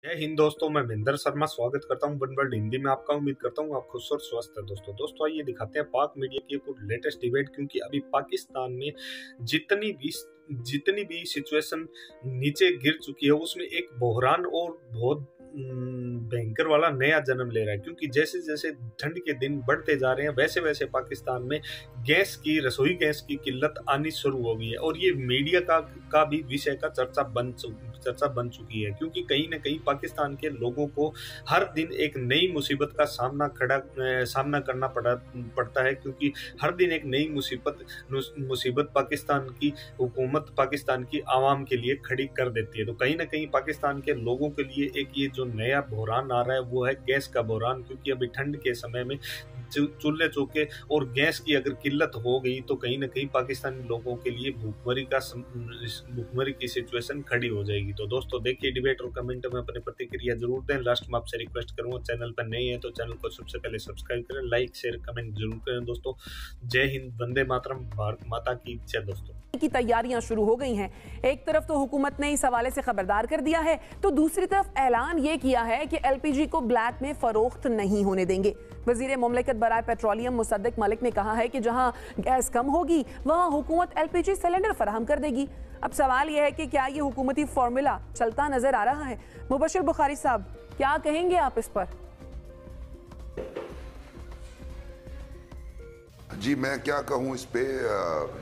जय हिंद दोस्तों, मैं महेंद्र शर्मा स्वागत करता हूं वन वर्ल्ड हिंदी में आपका। उम्मीद करता हूं आप खुश और स्वस्थ है। दोस्तों आइए दिखाते हैं पाक मीडिया की एक लेटेस्ट डिबेट, क्योंकि अभी पाकिस्तान में जितनी भी सिचुएशन नीचे गिर चुकी है उसमें एक बहरान और बहुत भयंकर वाला नया जन्म ले रहा है। क्योंकि जैसे जैसे ठंड के दिन बढ़ते जा रहे हैं वैसे वैसे पाकिस्तान में रसोई गैस की किल्लत आनी शुरू हो गई है, और ये मीडिया का भी विषय का चर्चा बन चुकी है। क्योंकि कहीं ना कहीं पाकिस्तान के लोगों को हर दिन एक नई मुसीबत का सामना करना पड़ता है। क्योंकि हर दिन एक नई मुसीबत पाकिस्तान की हुकूमत पाकिस्तान की आवाम के लिए खड़ी कर देती है। तो कहीं ना कहीं पाकिस्तान के लोगों के लिए एक ये जो नया बहरान आ रहा है वो है गैस का बहरान। क्योंकि अभी ठंड के समय में चूल्हे चौके और गैस की अगर किल्लत हो गई तो कहीं ना कहीं पाकिस्तानी लोगों के लिए भूखमरी की सिचुएशन खड़ी हो जाएगी। तो दोस्तों देखिए डिबेट और कमेंट में अपनी प्रतिक्रिया जरूर दें। लास्ट में आपसे रिक्वेस्ट करूंगा, चैनल पर नए हैं तो चैनल को सबसे पहले सब्सक्राइब करें, लाइक शेयर कमेंट जरूर करें। दोस्तों जय हिंद, वंदे मातरम, भारत माता की जय। दोस्तों की तैयारियां शुरू हो गई हैं। एक तरफ तो हुकूमत ने इस हवाले से खबरदार कर दिया है, तो दूसरी तरफ ऐलान यह किया है कि एलपीजी को ब्लैक में फरोख्त नहीं होने देंगे। वजीर मुमलिकत बराए पेट्रोलियम मुसद्दिक मलिक ने कहा है कि जहां गैस कम होगी वहां हुकूमत एलपीजी सिलेंडर फराहम कर देगी। अब सवाल यह है कि क्या ये हुकूमती फॉर्मूला चलता नजर आ रहा है? मुबशिर बुखारी साहब, क्या कहेंगे आप इस पर? जी मैं क्या कहूँ इस पे,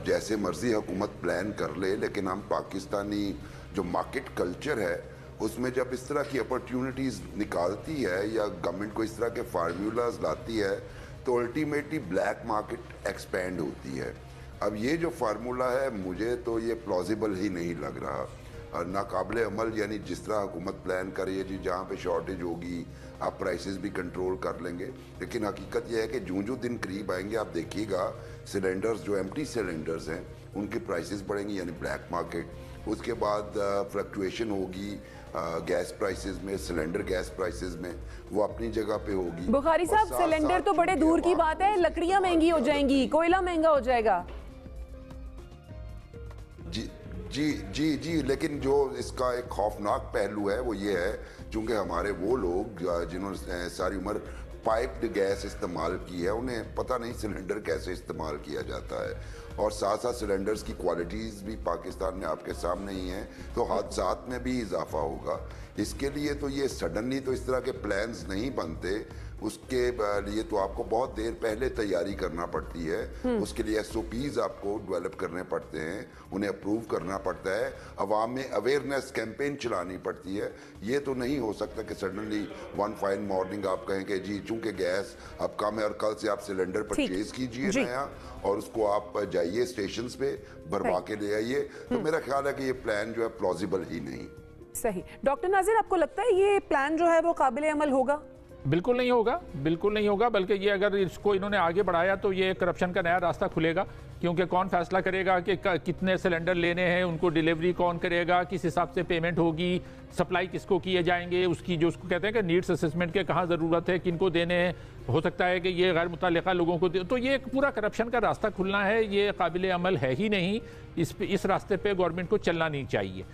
जैसे मर्जी हुकूमत प्लान कर ले, लेकिन हम पाकिस्तानी जो मार्केट कल्चर है उसमें जब इस तरह की अपॉर्चुनिटीज़ निकालती है या गवर्नमेंट को इस तरह के फार्मूलाज लाती है तो अल्टीमेटली ब्लैक मार्केट एक्सपेंड होती है। अब ये जो फार्मूला है मुझे तो ये प्लॉजिबल ही नहीं लग रहा और नाकाबिले अमल। यानी जिस तरह हुकूमत प्लान कर रही है जी, जहाँ पे शॉर्टेज होगी आप प्राइसेस भी कंट्रोल कर लेंगे, लेकिन हकीकत यह है कि जो दिन करीब आएंगे आप देखिएगा सिलेंडर्स जो एम्प्टी सिलेंडर्स हैं उनकी प्राइसेस बढ़ेंगी, यानी ब्लैक मार्केट। उसके बाद फ्लक्चुएशन होगी गैस प्राइसेस में, सिलेंडर गैस प्राइसेस में, वो अपनी जगह पे होगी। बुखारी साहब, सिलेंडर तो बड़े दूर की बात है, लकड़ियां महंगी हो जाएंगी, कोयला महंगा हो जाएगा। जी जी जी जी लेकिन जो इसका एक खौफनाक पहलू है वो ये है, चूंकि हमारे वो लोग जिन्होंने सारी उम्र पाइप्ड गैस इस्तेमाल की है उन्हें पता नहीं सिलेंडर कैसे इस्तेमाल किया जाता है, और साथ साथ सिलेंडर्स की क्वालिटीज़ भी पाकिस्तान में आपके सामने ही हैं, तो हादसात में भी इजाफा होगा। इसके लिए तो ये सडनली तो इस तरह के प्लान्स नहीं बनते, उसके लिए तो आपको बहुत देर पहले तैयारी करना पड़ती है। उसके लिए एसओपीज आपको डेवलप करने पड़ते हैं, उन्हें अप्रूव करना पड़ता है, अवाम में अवेयरनेस कैंपेन चलानी पड़ती है। ये तो नहीं हो सकता कि सडनली वन फाइन मॉर्निंग आप कहें कि जी चूंकि गैस अब कम है और कल से आप सिलेंडर परचेज कीजिए नया और उसको आप जाइए स्टेशन पे भरवा के ले आइए। तो मेरा ख्याल है कि ये प्लान जो है प्लॉजिबल ही नहीं। सही। डॉक्टर नाजिर, आपको लगता है ये प्लान जो है वो काबिल अमल होगा? बिल्कुल नहीं होगा, बिल्कुल नहीं होगा। बल्कि ये अगर इसको इन्होंने आगे बढ़ाया तो ये करप्शन का नया रास्ता खुलेगा। क्योंकि कौन फैसला करेगा कि कितने सिलेंडर लेने हैं, उनको डिलीवरी कौन करेगा, किस हिसाब से पेमेंट होगी, सप्लाई किसको किए जाएंगे, उसकी जो उसको कहते हैं कि नीड्स असेसमेंट के कहाँ ज़रूरत है, किनको देने हैं, हो सकता है कि ये गैर मुतल्लिका लोगों को दे। तो ये एक पूरा करप्शन का रास्ता खुलना है, ये काबिल अमल है ही नहीं। इस रास्ते पर गवर्नमेंट को चलना नहीं चाहिए।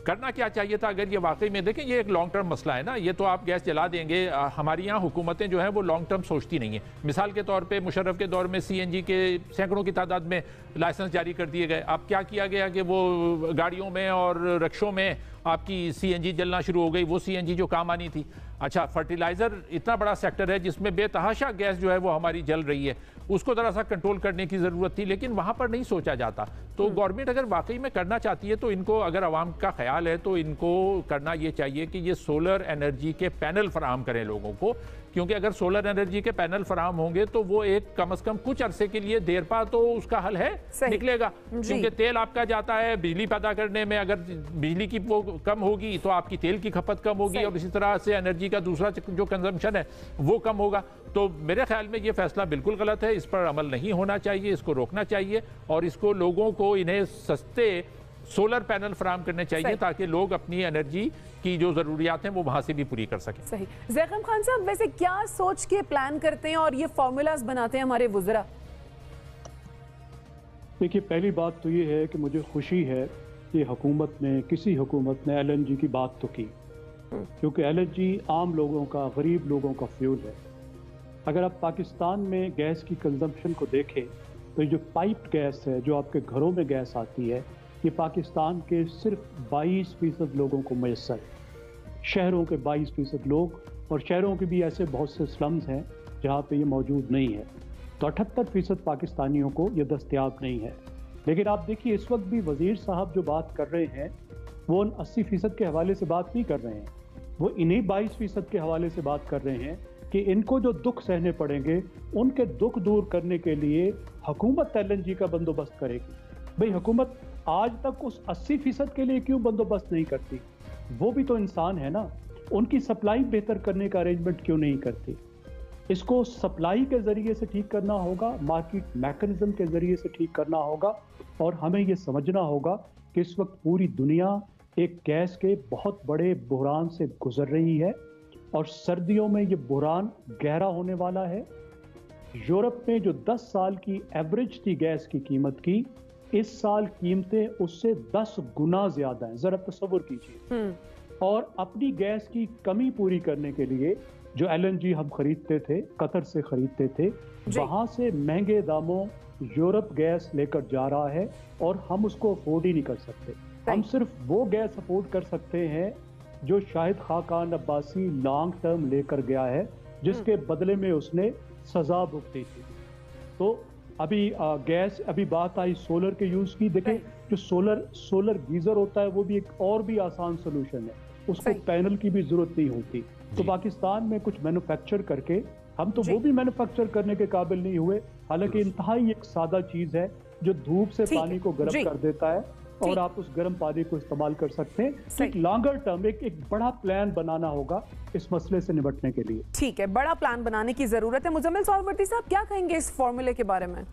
करना क्या चाहिए था, अगर ये वाकई में देखें ये एक लॉन्ग टर्म मसला है ना, ये तो आप गैस जला देंगे। हमारी यहाँ हुकूमतें जो हैं वो लॉन्ग टर्म सोचती नहीं है। मिसाल के तौर पे मुशर्रफ के दौर में सीएनजी के सैकड़ों की तादाद में लाइसेंस जारी कर दिए गए। अब क्या किया गया कि वो गाड़ियों में और रिक्शों में आपकी सीएनजी जलना शुरू हो गई, वो सीएनजी जो काम आनी थी। अच्छा, फर्टिलाइज़र इतना बड़ा सेक्टर है जिसमें बेतहाशा गैस जो है वो हमारी जल रही है, उसको ज़रा सा कंट्रोल करने की ज़रूरत थी, लेकिन वहाँ पर नहीं सोचा जाता। तो गवर्नमेंट अगर वाकई में करना चाहती है तो इनको, अगर आवाम का ख्याल है तो इनको करना ये चाहिए कि ये सोलर एनर्जी के पैनल फराहम करें लोगों को। क्योंकि अगर सोलर एनर्जी के पैनल फराहम होंगे तो वो एक कम से कम कुछ अरसे के लिए देर पा तो उसका हल है निकलेगा। क्योंकि तेल आपका जाता है बिजली पैदा करने में, अगर बिजली की वो कम होगी तो आपकी तेल की खपत कम होगी और इसी तरह से एनर्जी का दूसरा जो कंजम्पशन है वो कम होगा। तो मेरे ख्याल में ये फैसला बिल्कुल गलत है, इस पर अमल नहीं होना चाहिए, इसको रोकना चाहिए और इसको लोगों को इन्हें सस्ते सोलर पैनल फराहम करने चाहिए ताकि लोग अपनी एनर्जी की जो जरूरियात हैं वो वहां से भी पूरी कर सकें। सही। ज़ैकम खान साहब, वैसे क्या सोच के प्लान करते हैं और ये फॉर्मूलाज बनाते हैं हमारे वुज़रा? देखिए, पहली बात तो ये है कि मुझे खुशी है कि किसी हुकूमत ने एलएनजी की बात तो की, क्योंकि LNG आम लोगों का, गरीब लोगों का फ्यूल है। अगर आप पाकिस्तान में गैस की कंजम्पशन को देखें तो ये जो पाइप्ड गैस है, जो आपके घरों में गैस आती है, ये पाकिस्तान के सिर्फ 22% लोगों को मैसर है। शहरों के 22% लोग, और शहरों के भी ऐसे बहुत से स्लम्स हैं जहाँ पे ये मौजूद नहीं है। तो 78% पाकिस्तानियों को ये दस्तयाब नहीं है। लेकिन आप देखिए, इस वक्त भी वज़ीर साहब जो बात कर रहे हैं वो उन 80% के हवाले से बात नहीं कर रहे हैं, वो इन्हीं 22% के हवाले से बात कर रहे हैं कि इनको जो दुख सहने पड़ेंगे, उनके दुख दूर करने के लिए हुकूमत LNG का बंदोबस्त करेगी। भाई, हुकूमत आज तक उस 80% के लिए क्यों बंदोबस्त नहीं करती? वो भी तो इंसान है ना, उनकी सप्लाई बेहतर करने का अरेंजमेंट क्यों नहीं करती? इसको सप्लाई के ज़रिए से ठीक करना होगा, मार्केट मैकेनिज्म के ज़रिए से ठीक करना होगा। और हमें ये समझना होगा कि इस वक्त पूरी दुनिया एक गैस के बहुत बड़े बुहरान से गुजर रही है, और सर्दियों में ये बुहरान गहरा होने वाला है। यूरोप में जो 10 साल की एवरेज थी गैस की कीमत की, इस साल कीमतें उससे 10 गुना ज़्यादा हैं। ज़रा तसव्वुर कीजिए। और अपनी गैस की कमी पूरी करने के लिए जो LNG हम खरीदते थे, कतर से खरीदते थे, वहाँ से महंगे दामों यूरोप गैस लेकर जा रहा है, और हम उसको अफोर्ड ही नहीं कर सकते। हम सिर्फ वो गैस अफोर्ड कर सकते हैं जो शाहिद खाकान अब्बासी लॉन्ग टर्म लेकर गया है, जिसके बदले में उसने सजा भुगती थी। तो अभी गैस, अभी बात आई सोलर के यूज की। देखें, जो सोलर गीजर होता है वो भी एक और भी आसान सोल्यूशन है, उसको पैनल की भी जरूरत नहीं होती। तो पाकिस्तान में कुछ मैन्युफैक्चर करके हम तो वो भी मैन्युफैक्चर करने के काबिल नहीं हुए, हालांकि इंतहाई एक सादा चीज है जो धूप से पानी को गर्म कर देता है, और आप उस गर्म पानी को इस्तेमाल कर सकते हैं। तो एक लॉन्गर टर्म, एक बड़ा प्लान बनाना होगा इस मसले से निपटने के लिए। ठीक है, बड़ा प्लान बनाने की जरूरत है। मुजम्मिल सोहरावर्दी साहब, क्या कहेंगे इस फॉर्मूले के बारे में?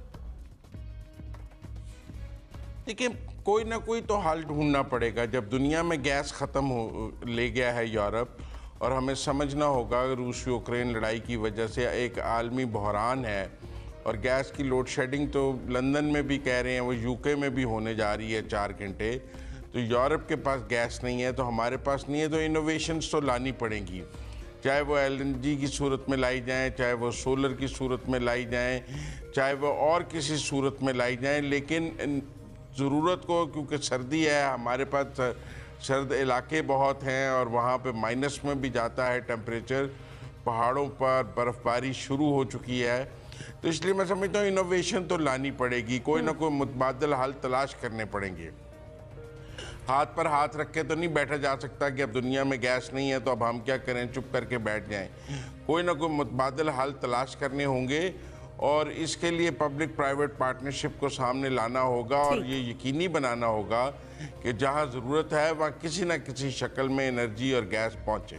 देखिए, कोई ना कोई तो हल ढूंढना पड़ेगा। जब दुनिया में गैस ख़त्म ले गया है यूरोप, और हमें समझना होगा रूस यूक्रेन लड़ाई की वजह से एक आलमी बहरान है, और गैस की लोड शेडिंग तो लंदन में भी कह रहे हैं, वो यूके में भी होने जा रही है 4 घंटे। तो यूरोप के पास गैस नहीं है, तो हमारे पास नहीं है, तो इनोवेशंस तो लानी पड़ेंगी, चाहे वो LNG की सूरत में लाई जाएं, चाहे वो सोलर की सूरत में लाई जाएं, चाहे वो और किसी सूरत में लाई जाएं। लेकिन ज़रूरत को, क्योंकि सर्दी है, हमारे पास सर्द इलाके बहुत हैं, और वहाँ पे माइनस में भी जाता है टेम्परेचर, पहाड़ों पर बर्फ़बारी शुरू हो चुकी है। तो इसलिए मैं समझता हूँ इनोवेशन तो लानी पड़ेगी, कोई ना कोई मुतबादल हल तलाश करने पड़ेंगे। हाथ पर हाथ रख के तो नहीं बैठा जा सकता कि अब दुनिया में गैस नहीं है तो अब हम क्या करें, चुप करके बैठ जाएं। कोई ना कोई मुतबादल हल तलाश करने होंगे, और इसके लिए पब्लिक प्राइवेट पार्टनरशिप को सामने लाना होगा, और ये यकीनी बनाना होगा कि जहाँ ज़रूरत है वहाँ किसी न किसी शक्ल में एनर्जी और गैस पहुँचे।